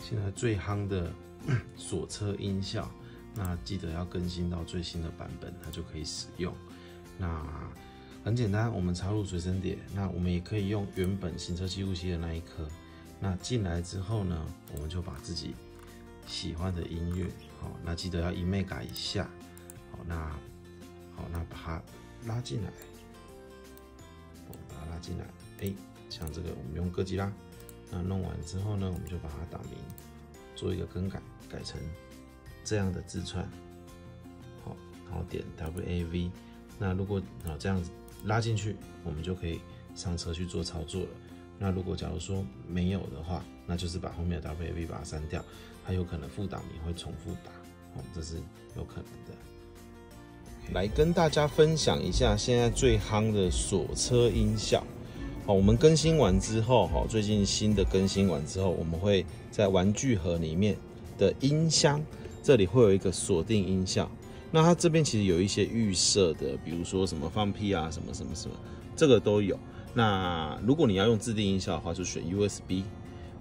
现在最夯的锁车音效，那记得要更新到最新的版本，它就可以使用。那很简单，我们插入随身碟，那我们也可以用原本行车记录器的那一颗。那进来之后呢，我们就把自己喜欢的音乐，好，那记得要1mega以下，好，那把它拉进来，把它拉进来，像这个我们用哥吉拉，那弄完之后呢，我们就把它打名，做一个更改，改成这样的字串，好，然后点 WAV， 那如果这样子拉进去，我们就可以上车去做操作了。那如果假如说没有的话，那就是把后面的 WAV 把它删掉，它有可能副档名会重复打，这是有可能的。来跟大家分享一下现在最夯的锁车音效。我们更新完之后，最近新的更新完之后，我们会在玩具盒里面的音箱，这里会有一个锁定音效。那它这边其实有一些预设的，比如说什么放屁啊，什么，这个都有。那如果你要用自定音效的话，就选 USB。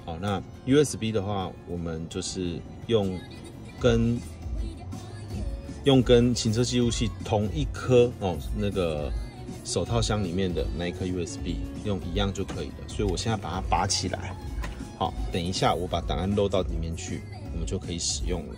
好，那 USB 的话，我们就是用跟行车记录器同一颗那个手套箱里面的那一颗 USB 用一样就可以了。所以我现在把它拔起来，好，等一下我把档案漏到里面去，我们就可以使用了。